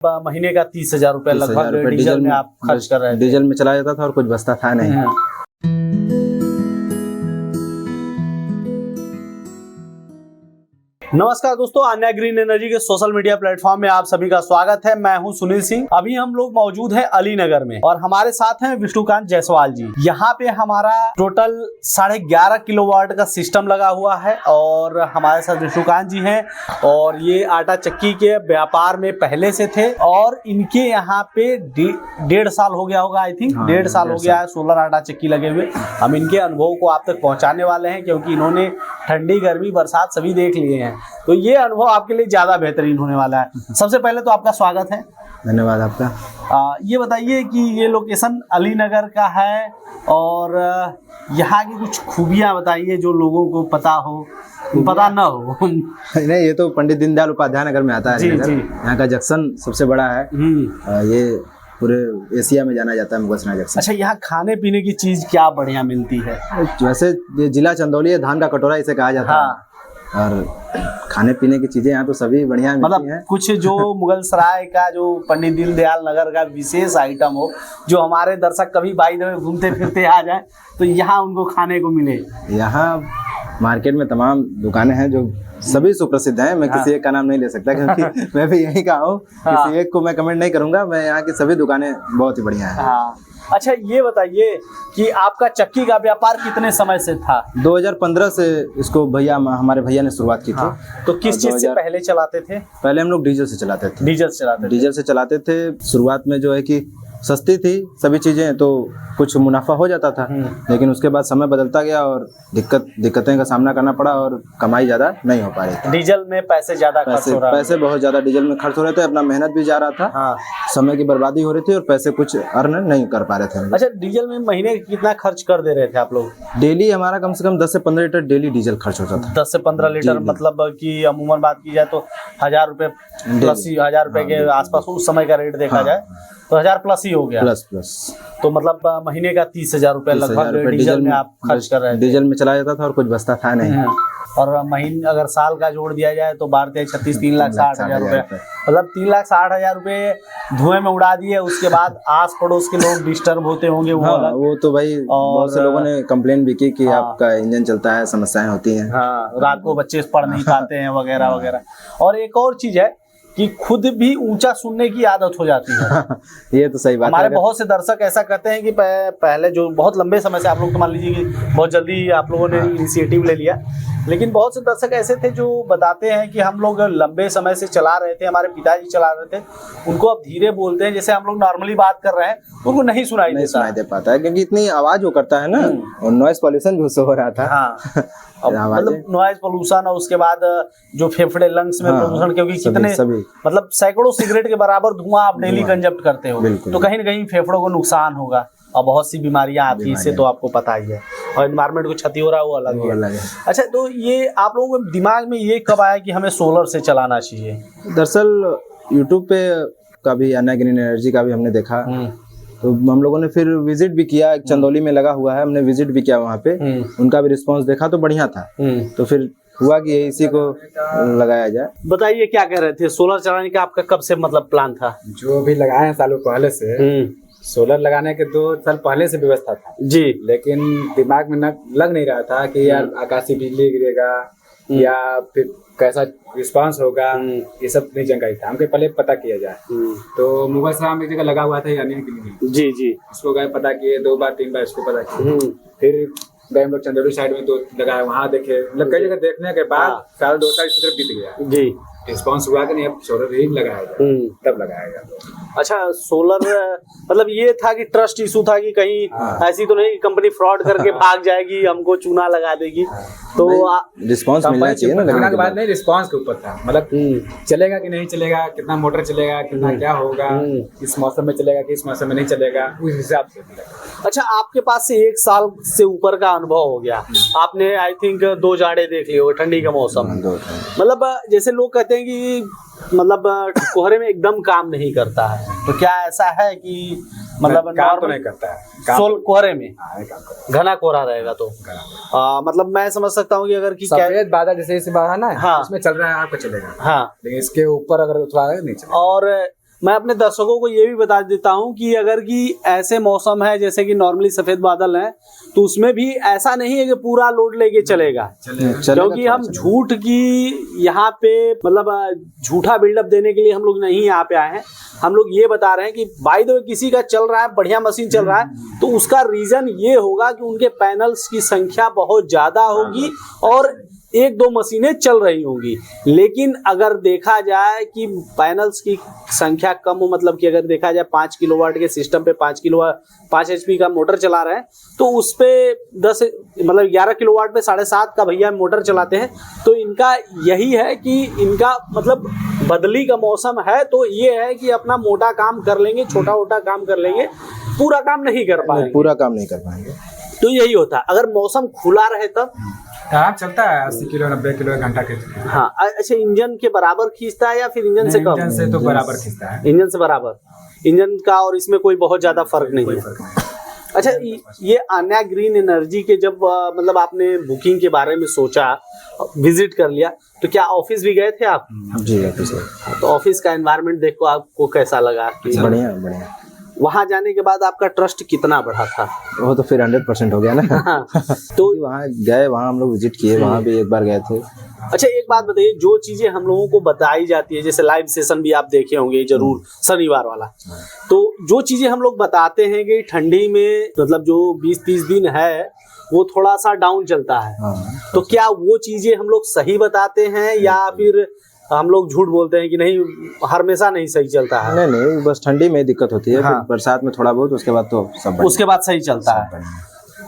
महीने का 30,000 रुपये लगभग डीजल में आप खर्च कर रहे थे। डीजल में चला जाता था और कुछ बचता था नहीं। नमस्कार दोस्तों, अन्या ग्रीन एनर्जी के सोशल मीडिया प्लेटफॉर्म में आप सभी का स्वागत है। मैं हूं सुनील सिंह। अभी हम लोग मौजूद हैं अलीनगर में और हमारे साथ हैं विष्णुकांत जायसवाल जी। यहाँ पे हमारा टोटल 11.5 किलोवाट का सिस्टम लगा हुआ है और हमारे साथ विष्णुकांत जी हैं और ये आटा चक्की के व्यापार में पहले से थे और इनके यहाँ पे 1.5 साल हो गया होगा, आई थिंक 1.5 साल हो गया है सोलर आटा चक्की लगे हुए। हम इनके अनुभव को आप तक पहुँचाने वाले हैं क्योंकि इन्होंने ठंडी गर्मी बरसात सभी देख लिए हैं, तो ये अनुभव आपके लिए ज्यादा बेहतरीन होने वाला है। सबसे पहले तो आपका स्वागत है। धन्यवाद आपका। ये बताइए कि ये लोकेशन अलीनगर का है और यहाँ की कुछ खूबियाँ बताइए जो लोगों को पता हो, पता ना हो। नहीं, ये तो पंडित दीनदयाल उपाध्याय नगर में आता है। यहाँ का जंक्शन सबसे बड़ा है। ये पूरे एशिया में जाना जाता है मुगलसराय जंक्शन। अच्छा, यहाँ खाने पीने की चीज क्या बढ़िया मिलती है? वैसे ये जिला चंदौली है, धान का कटोरा इसे कहा जाता है। और खाने पीने की चीजें यहाँ तो सभी बढ़िया मिलती हैं। कुछ जो मुगलसराय का जो पंडित दीनदयाल नगर का विशेष आइटम हो, जो हमारे दर्शक कभी बाई द वे घूमते फिरते आ जाए तो यहाँ उनको खाने को मिले। यहाँ मार्केट में तमाम दुकानें हैं जो सभी सुप्रसिद्ध हैं। मैं किसी एक का नाम नहीं ले सकता क्योंकि मैं भी यहीं का हूँ। किसी एक को मैं कमेंट नहीं करूंगा। मैं यहाँ की सभी दुकानें बहुत ही बढ़िया हैं। अच्छा, ये बताइए कि आपका चक्की का व्यापार कितने समय से था? 2015 से इसको हमारे भैया ने शुरुआत की थी। तो किस चीज से पहले चलाते थे? पहले हम लोग डीजल से चलाते थे। डीजल से चलाते थे। शुरुआत में जो है कि सस्ती थी सभी चीजें, तो कुछ मुनाफा हो जाता था, लेकिन उसके बाद समय बदलता गया और दिक्कतें का सामना करना पड़ा और कमाई ज्यादा नहीं हो पा रही थी। डीजल में पैसे ज्यादा खर्च हो रहा, पैसे बहुत ज्यादा डीजल में खर्च हो रहे थे। अपना मेहनत भी जा रहा था, समय की बर्बादी हो रही थी और पैसे कुछ अर्न नहीं कर पा रहे थे। अच्छा, डीजल में महीने कितना खर्च कर दे रहे थे आप लोग? डेली हमारा कम से कम 10 से 15 लीटर डेली डीजल खर्च होता था। 10 से 15 लीटर मतलब कि अमूमन बात की जाए तो 1000 रुपए प्लस, 1000 रुपए के आसपास उस समय का रेट देखा जाए तो 1000 प्लस ही हो गया। प्लस तो मतलब महीने का 30,000 रुपए लगभग डीजल में आप खर्च कर रहे थे। डीजल में चला जाता था और कुछ बचता था नहीं। और महीने अगर साल का जोड़ दिया जाए तो 12-36 3,60,000 रुपए, मतलब 3,60,000 रुपए धुएं में उड़ा दिए। उसके बाद आस पड़ोस के लोग डिस्टर्ब होते होंगे। वो तो भाई बहुत से लोगों ने कंप्लेन भी की कि आपका इंजन चलता है, समस्याएं होती हैं। रात को बच्चे पढ़ नहीं पाते हैं वगैरह वगैरह। और एक और चीज है कि खुद भी ऊंचा सुनने की आदत हो जाती है। ये तो सही बात है। हमारे बहुत से दर्शक ऐसा कहते हैं कि पहले जो बहुत लंबे समय से आप लोग तो मान लीजिए कि बहुत जल्दी आप लोगों ने इनिशिएटिव ले लिया, लेकिन बहुत से दर्शक ऐसे थे जो बताते हैं कि हम लोग लंबे समय से चला रहे थे, हमारे पिताजी चला रहे थे, उनको अब धीरे बोलते हैं जैसे हम लोग नॉर्मली बात कर रहे हैं, उनको नहीं सुनाई दे पाता है क्योंकि इतनी आवाज वो करता है ना, और नॉइस पॉल्यूशन भी उससे हो रहा था। मतलब नॉइज पोल्यूशन और उसके बाद जो फेफड़े लंग्स में प्रदूषण, क्योंकि कितने मतलब सैकड़ों सिगरेट के बराबर धुआं आप डेली कंजप्ट करते हो, तो कहीं ना कहीं फेफड़ों को नुकसान होगा और बहुत सी बीमारियां आती है इससे, तो आपको पता ही है। और एनवायरमेंट को क्षति हो रहा है वो अलग है। अच्छा, तो ये आप लोगों के दिमाग में ये कब आया कि हमें सोलर से चलाना चाहिए? दरअसल यूट्यूब पे कभी अन्या ग्रीन एनर्जी का भी हमने देखा, तो हम लोगों ने फिर विजिट भी किया। एक चंदौली में लगा हुआ है, हमने विजिट भी किया वहाँ पे, उनका भी रिस्पांस देखा तो बढ़िया था। तो फिर हुआ कि इसी को लगाया जाए। बताइए क्या कह रहे थे? सोलर चलाने का आपका कब से मतलब प्लान था? जो भी लगाए हैं सालों पहले से, सोलर लगाने के 2 साल पहले से व्यवस्था था जी, लेकिन दिमाग में लग नहीं रहा था कि यार आकाशीय बिजली गिरेगा या फिर कैसा रिस्पांस होगा, ये सब नहीं जानकारी था। हमको पहले पता किया जाए। तो मुगलसराय में एक जगह लगा हुआ था यानी जी जी, उसको गए पता किए, 2 बार 3 बार इसको पता किया। फिर गए हम लोग चंदौली साइड में, तो लगा वहाँ देखे, मतलब कई जगह देखने के बाद साल 2 साल इस तरफ बीत गया जी। रिस्पांस हुआ कि नहीं, अब सोलर ही लगाया जाए, तब लगाया गया। अच्छा, सोलर मतलब ये था कि ट्रस्ट इशू था कि कहीं ऐसी तो नहीं कंपनी फ्रॉड करके भाग जाएगी, हमको चूना लगा देगी, तो रिस्पांस मिलना चाहिए ना। लगने के बाद नहीं, रिस्पांस के ऊपर था, मतलब चलेगा कि नहीं चलेगा, कितना मोटर चलेगा, कितना क्या होगा, इस मौसम में चलेगा कि इस मौसम में नहीं चलेगा, उस हिसाब से। अच्छा, आपके पास से 1 साल से ऊपर का अनुभव हो गया, आपने आई थिंक 2 जाड़े देख लिए हो, ठंडी का मौसम, मतलब जैसे लोग कहते हैं कि मतलब कोहरे में एकदम काम नहीं करता है, तो क्या ऐसा है कि मतलब काम तो नहीं करता है कोहरे में? घना कोहरा रहेगा तो मतलब मैं समझ सकता हूँ कि अगर कि सफेद बादल जैसे बादल ना, उसमें चल रहा है आपको चलेगा, लेकिन इसके ऊपर अगर थोड़ा नहीं चलेगा। और मैं अपने दर्शकों को ये भी बता देता हूँ कि अगर कि ऐसे मौसम है जैसे कि नॉर्मली सफेद बादल है, तो उसमें भी ऐसा नहीं है कि पूरा लोड लेके चलेगा, क्योंकि हम झूठ की यहाँ पे मतलब झूठा बिल्डअप देने के लिए हम लोग नहीं यहाँ पे आए हैं। हम लोग ये बता रहे हैं कि बाय द वे किसी का चल रहा है, बढ़िया मशीन चल रहा है, तो उसका रीजन ये होगा कि उनके पैनल्स की संख्या बहुत ज्यादा होगी और एक दो मशीनें चल रही होंगी। लेकिन अगर देखा जाए कि पैनल्स की संख्या कम हो, मतलब कि अगर देखा जाए 5 किलोवाट के सिस्टम पे 5 HP का मोटर चला रहे हैं, तो उस पे 11 किलोवाट पे 7.5 का भैया मोटर चलाते हैं। तो इनका यही है कि इनका मतलब बदली का मौसम है, तो ये है कि अपना मोटा काम कर लेंगे, छोटा मोटा काम कर लेंगे, पूरा काम नहीं कर पाएंगे, पूरा काम नहीं कर पाएंगे। तो यही होता है। अगर मौसम खुला रहे तब हाँ चलता है 80 किलो 90 किलो घंटा के। हाँ अच्छा, इंजन के बराबर खींचता है या फिर इंजन से कम? इंजन से तो बराबर खींचता है, इंजन से बराबर, इंजन का और इसमें कोई बहुत ज्यादा फर्क नहीं है। अच्छा, ये आन्या ग्रीन एनर्जी के जब मतलब आपने बुकिंग के बारे में सोचा, विजिट कर लिया, तो क्या ऑफिस भी गए थे आप? जी ऑफिस। तो ऑफिस का एनवायरनमेंट देखो आपको कैसा लगा? बढ़िया बढ़िया। वहां जाने के बाद आपका ट्रस्ट कितना बढ़ा था? वो तो फिर 100% हो गया ना। तो वहाँ गए, वहाँ हम लोग विजिट किए, वहाँ भी एक बार गए थे। अच्छा एक बात बताइए, जो चीजें हम लोगों को बताई जाती है, जैसे लाइव सेशन भी आप देखे होंगे जरूर शनिवार वाला, तो जो चीजें हम लोग बताते हैं कि ठंडी में मतलब जो 20-30 दिन है वो थोड़ा सा डाउन चलता है, तो क्या वो चीजें हम लोग सही बताते हैं या फिर हम लोग झूठ बोलते हैं कि नहीं हमेशा नहीं सही चलता है? नहीं, बस ठंडी में दिक्कत होती है। हाँ। बरसात में थोड़ा बहुत, उसके बाद तो सब उसके बाद सही चलता है।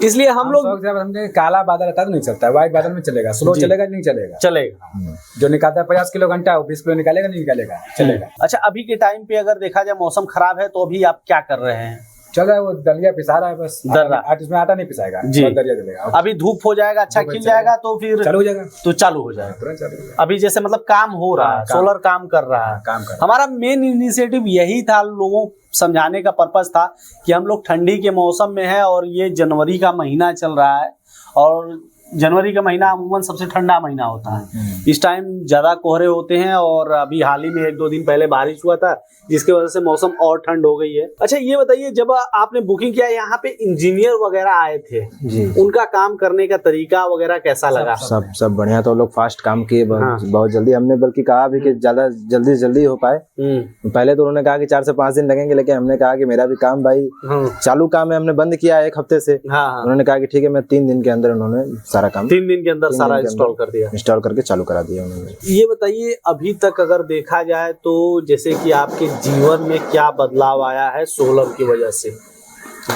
इसलिए हम लोग समझे काला बादल रहता है तो नहीं चलता है, व्हाइट बादल में चलेगा, स्लो चलेगा नहीं चलेगा। जो निकालता है 50 किलो घंटा, वो 20 किलो निकालेगा नहीं निकालेगा, चलेगा। अच्छा, अभी के टाइम पे अगर देखा जाए मौसम खराब है, तो अभी आप क्या कर रहे हैं? चल रहा है, वो दलिया पिसा रहा है, बस दर रहा। इसमें आटा नहीं पिसाएगा जी। दलिया चलेगा। अभी धूप हो जाएगा, अच्छा खिल जाएगा, तो फिर चालू हो जाएगा, तो चालू हो जाएगा। तुरंत चालू हो जाएगा। अभी जैसे मतलब काम हो रहा है, सोलर काम कर रहा है। हमारा मेन इनिशिएटिव यही था, लोगों समझाने का पर्पस था कि हम लोग ठंडी के मौसम में है और ये जनवरी का महीना चल रहा है, और जनवरी का महीना अमूमन सबसे ठंडा महीना होता है। इस टाइम ज्यादा कोहरे होते हैं और अभी हाल ही में 1-2 दिन पहले बारिश हुआ था, जिसकी वजह से मौसम और ठंड हो गई है। अच्छा ये बताइए, जब आपने बुकिंग किया, यहाँ पे इंजीनियर वगैरह आए थे जी, उनका काम करने का तरीका वगैरह कैसा लगा? सब बढ़िया। तो लोग फास्ट काम किए, बहुत जल्दी। हमने बल्कि कहा भी कि ज्यादा जल्दी हो पाए। पहले तो उन्होंने कहा कि 4 से 5 दिन लगेंगे, लेकिन हमने कहा कि मेरा भी काम भाई चालू काम है, हमने बंद किया है 1 हफ्ते से। उन्होंने कहा कि ठीक है, मैं 3 दिन के अंदर उन्होंने सारा काम 3 दिन के अंदर सारा इंस्टॉल कर दिया, इंस्टॉल करके चालू करा दिया उन्होंने। ये बताइए, अभी तक अगर देखा जाए तो जैसे कि आपके जीवन में क्या बदलाव आया है सोलर की वजह से?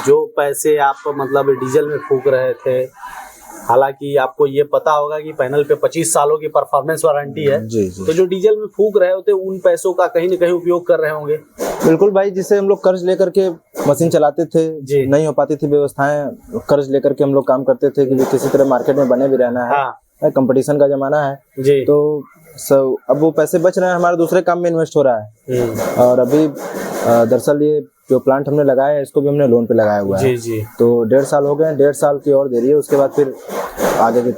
जो पैसे आप मतलब डीजल में फूक रहे थे, हालांकि आपको ये पता होगा कि पैनल पे 25 सालों की परफॉर्मेंस वारंटी है, जी। तो जो डीजल में फूक रहे होते उन पैसों का कहीं न कहीं उपयोग कर रहे होंगे। बिल्कुल भाई, जिससे हम लोग कर्ज लेकर के मशीन चलाते थे, नहीं हो पाती थी व्यवस्थाएं, कर्ज लेकर के हम लोग काम करते थे कि किसी तरह मार्केट में बने भी रहना है। कंपटीशन का जमाना है जी। तो अब वो पैसे बच रहे हैं, हमारे दूसरे काम में इन्वेस्ट हो रहा है। और अभी दरअसल ये जो प्लांट हमने लगाया है, इसको भी हमने लोन पे लगाया हुआ है। जी। तो 1.5 साल हो गए, 1.5 साल की और देरी है। उसके बाद फिर आगे की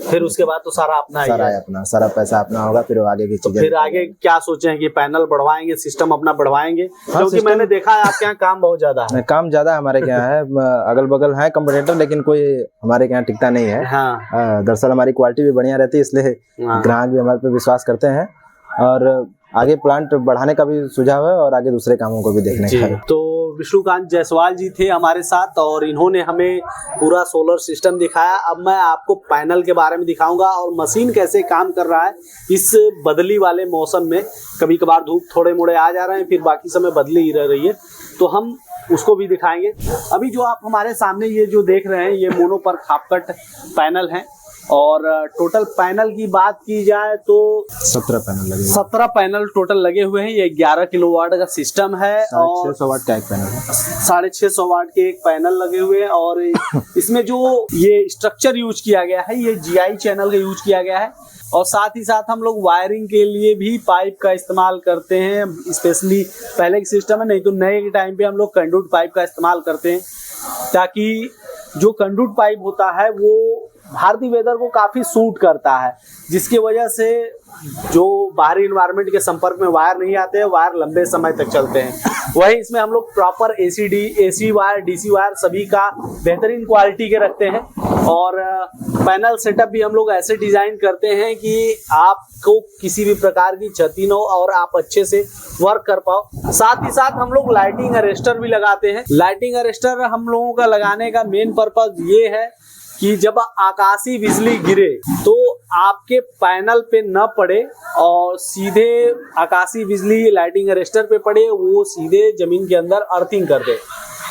फिर उसके बाद तो सारा अपना ही है, अपना सारा पैसा अपना होगा। फिर आगे की चीजें, फिर आगे क्या सोचे हैं कि पैनल बढ़वाएंगे, सिस्टम अपना बढ़वाएंगे? क्योंकि मैंने देखा है आपके यहाँ काम बहुत ज्यादा है। काम ज्यादा हमारे यहाँ है, अगल बगल है कंपटीटर, लेकिन कोई हमारे यहाँ टिकता नहीं है। दरअसल हमारी क्वालिटी भी बढ़िया रहती है, इसलिए ग्राहक भी हमारे पे विश्वास करते हैं। और आगे प्लांट बढ़ाने का भी सुझाव है और आगे दूसरे कामों को भी देखने का है। तो विष्णुकांत जायसवाल जी थे हमारे साथ और इन्होंने हमें पूरा सोलर सिस्टम दिखाया। अब मैं आपको पैनल के बारे में दिखाऊंगा और मशीन कैसे काम कर रहा है इस बदली वाले मौसम में। कभी कभार धूप थोड़े मोड़े आ जा रहे हैं, फिर बाकी समय बदली ही रह रही है, तो हम उसको भी दिखाएंगे। अभी जो आप हमारे सामने ये जो देख रहे हैं, ये मोनो पर खापकट पैनल है। और टोटल पैनल की बात की जाए तो 17 पैनल टोटल लगे हुए हैं। ये 11 किलोवाट का सिस्टम है और 600 वाट का एक पैनल है, 650 वाट के एक पैनल लगे हुए हैं। और इसमें जो ये स्ट्रक्चर यूज किया गया है, ये GI चैनल का यूज किया गया है। और साथ ही साथ हम लोग वायरिंग के लिए भी पाइप का इस्तेमाल करते हैं। स्पेशली पहले की सिस्टम है, नहीं तो नए के टाइम पे हम लोग कंडक्ट पाइप का इस्तेमाल करते हैं, ताकि जो कंडक्ट पाइप होता है वो भारतीय वेदर को काफ़ी सूट करता है, जिसकी वजह से जो बाहरी इन्वायरमेंट के संपर्क में वायर नहीं आते हैं, वायर लंबे समय तक चलते हैं। वहीं इसमें हम लोग proper AC wire, DC wire सभी का बेहतरीन क्वालिटी के रखते हैं। और पैनल सेटअप भी हम लोग ऐसे डिज़ाइन करते हैं कि आपको किसी भी प्रकार की क्षति न हो और आप अच्छे से वर्क कर पाओ। साथ ही साथ हम लोग लाइटिंग अरेस्टर भी लगाते हैं। लाइटिंग अरेस्टर हम लोगों का लगाने का मेन पर्पज ये है कि जब आकाशीय बिजली गिरे तो आपके पैनल पे न पड़े और सीधे आकाशीय बिजली लाइटिंग अरेस्टर पे पड़े, वो सीधे जमीन के अंदर अर्थिंग कर दे।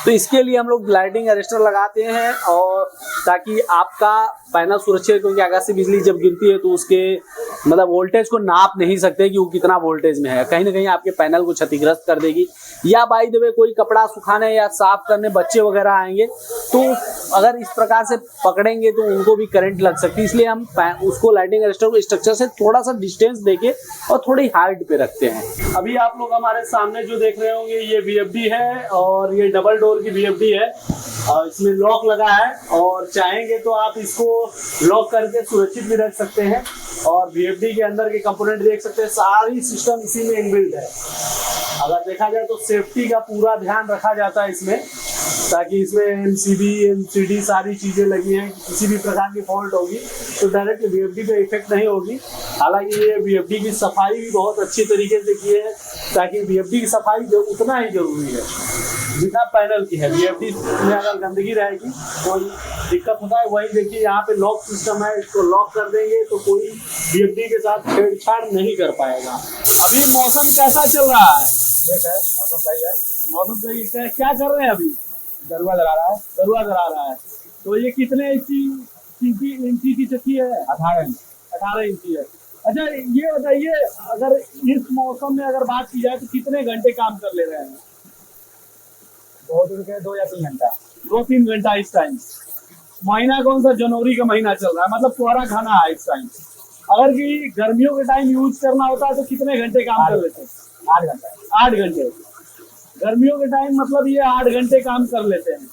तो इसके लिए हम लोग लाइटिंग अरेस्टर लगाते हैं, और ताकि आपका पैनल सुरक्षित, क्योंकि आकाशीय बिजली जब गिरती है तो उसके मतलब वोल्टेज को नाप नहीं सकते कि वो कितना वोल्टेज में है, कहीं ना कहीं आपके पैनल को क्षतिग्रस्त कर देगी। या बाई द वे कोई कपड़ा सुखाने या साफ करने बच्चे वगैरह आएंगे तो अगर इस प्रकार से पकड़ेंगे तो उनको भी करंट लग सकती है। इसलिए हम उसको लाइटिंग अरेस्टर को स्ट्रक्चर से थोड़ा सा डिस्टेंस देके और थोड़ी हाइट पे रखते हैं। अभी आप लोग हमारे सामने जो देख रहे होंगे ये VFD है, और ये डबल डोर की VFD है, और इसमें लॉक लगा है, और चाहेंगे तो आप इसको लॉक करके सुरक्षित भी रख सकते हैं। और VFD के अंदर के कंपोनेंट देख सकते हैं, सारी सिस्टम इसी में इनबिल्ट है। अगर देखा जाए तो सेफ्टी का पूरा ध्यान रखा जाता है इसमें, ताकि इसमें MCB, MCD सारी चीज़ें लगी हैं। किसी भी प्रकार की फॉल्ट होगी तो डायरेक्ट VFD पे इफेक्ट नहीं होगी। हालांकि ये VFD की सफाई भी बहुत अच्छी तरीके से की है, ताकि VFD की सफाई जो उतना ही जरूरी है जितना पैनल की है। VFD में अगर गंदगी रहेगी तो दिक्कत होता है। वही देखिए यहाँ पे लॉक सिस्टम है, इसको लॉक कर देंगे तो कोई VFD के साथ छेड़छाड़ नहीं कर पाएगा। अभी मौसम कैसा चल रहा है? मौसम सही है। मौसम सही है। क्या कर रहे हैं अभी? दरुआ जला रहा है। दरुआ जला रहा है। तो ये कितने इंची की चक्की है? 18 इंची है। अच्छा ये बताइए, अगर इस मौसम में अगर बात की जाए तो कितने घंटे काम कर ले रहे हैं? 2 या 3 घंटा। 2-3 घंटा इस टाइम। महीना कौन सा? जनवरी का महीना चल रहा है, मतलब कोहरा खाना है इस टाइम। अगर कि गर्मियों के टाइम यूज करना होता है तो कितने घंटे काम कर लेते हैं? 8 घंटा। 8 घंटे। गर्मियों के टाइम मतलब ये 8 घंटे काम कर लेते हैं।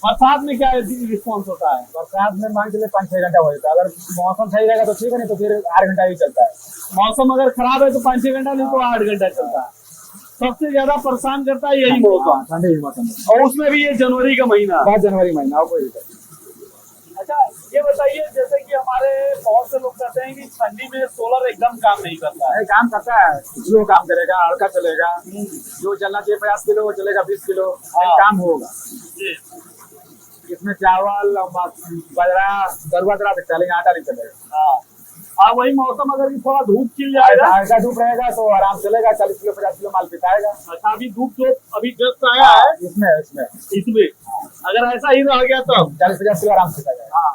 बरसात में क्या रिस्पॉन्स होता है? बरसात में मान के चलिए 5-6 घंटा हो जाता है। अगर मौसम सही रहेगा तो ठीक है, नहीं तो फिर 8 घंटा ही चलता है। मौसम अगर खराब है तो 5-6 घंटा, नहीं तो 8 घंटा चलता है। सबसे ज्यादा परेशान करता है यही मौसम, ठंडी मौसम, और उसमें भी ये जनवरी का महीना। बहुत जनवरी महीना हो कोई। अच्छा ये बताइए, जैसे कि हमारे बहुत से लोग कहते हैं कि ठंडी में सोलर एकदम काम नहीं करता है। काम करता है, जो काम करेगा, हल्का चलेगा, जो चलना चाहिए 50 किलो वो चलेगा 20 किलो, काम होगा। इसमें चावल, बाजरा, दरुआ चला सकता है, लेकिन आटा नहीं चलेगा। हाँ वही मौसम अगर थोड़ा धूप खिल जाएगा, हल्का धूप रहेगा तो आराम चलेगा, 40 किलो 50 किलो माल पिटाएगा। अच्छा अभी धूप जो अभी जस्ट आया है इसमें अगर ऐसा ही रह गया तो 40-50 किलो आराम से पिटाएगा। हाँ।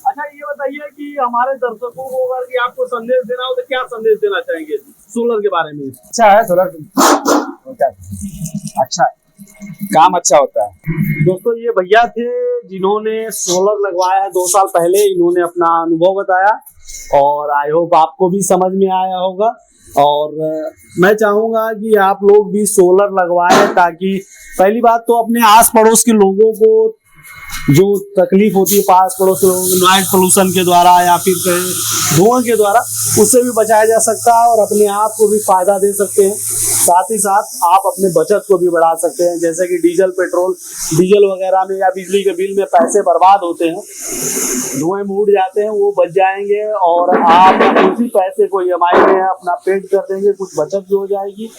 अच्छा ये बताइए कि हमारे दर्शकों को अगर कि आपको संदेश देना हो तो क्या संदेश देना चाहेंगे सोलर के बारे में? अच्छा है सोलर, अच्छा है, काम अच्छा होता है। दोस्तों ये भैया थे जिन्होंने सोलर लगवाया है 2 साल पहले। इन्होंने अपना अनुभव बताया और आई होप आपको भी समझ में आया होगा। और मैं चाहूंगा कि आप लोग भी सोलर लगवाएं, ताकि पहली बात तो अपने आस पड़ोस के लोगों को जो तकलीफ होती है पास पड़ोस के लोगों को नॉइज पोल्यूशन के द्वारा या फिर कहीं धुआं के द्वारा, उससे भी बचाया जा सकता है और अपने आप को भी फायदा दे सकते हैं। साथ ही साथ आप अपने बचत को भी बढ़ा सकते हैं, जैसे कि डीजल वगैरह में या बिजली के बिल में पैसे बर्बाद होते हैं, धुएं में उड़ जाते हैं, वो बच जाएंगे और आप उसी पैसे को EMI में अपना पेड कर देंगे, कुछ बचत भी हो जाएगी।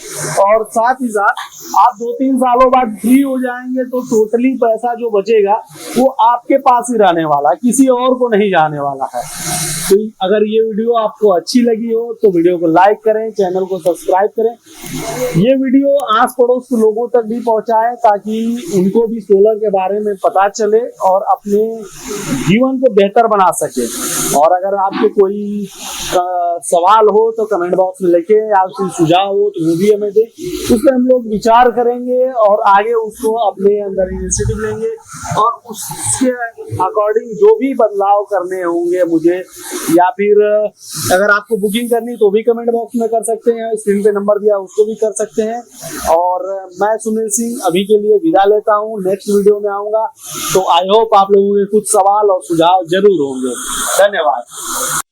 और साथ ही साथ आप 2-3 सालों बाद फ्री हो जाएंगे तो टोटली पैसा जो बचेगा वो आपके पास ही रहने वाला है, किसी और को नहीं जाने वाला है। तो अगर ये वीडियो आपको अच्छी लगी हो तो वीडियो को लाइक करें, चैनल को सब्सक्राइब करें, ये वीडियो आस पड़ोस के लोगों तक भी पहुंचाएं ताकि उनको भी सोलर के बारे में पता चले और अपने जीवन को बेहतर बना सके। और अगर आपके कोई सवाल हो तो कमेंट बॉक्स में लिखे, आपसे सुझाव हो तो वो भी हमें दें, उस पर हम लोग विचार करेंगे और आगे उसको अपने अंदर इनिशिएटिव लेंगे और उसके अकॉर्डिंग जो भी बदलाव करने होंगे मुझे या फिर अगर आपको बुकिंग करनी तो भी कमेंट बॉक्स में कर सकते हैं, स्क्रीन पे नंबर दिया उसको भी कर सकते हैं। और मैं सुनील सिंह अभी के लिए विदा लेता हूँ, नेक्स्ट वीडियो में आऊंगा, तो आई होप आप लोगों के कुछ सवाल और सुझाव जरूर होंगे। धन्यवाद।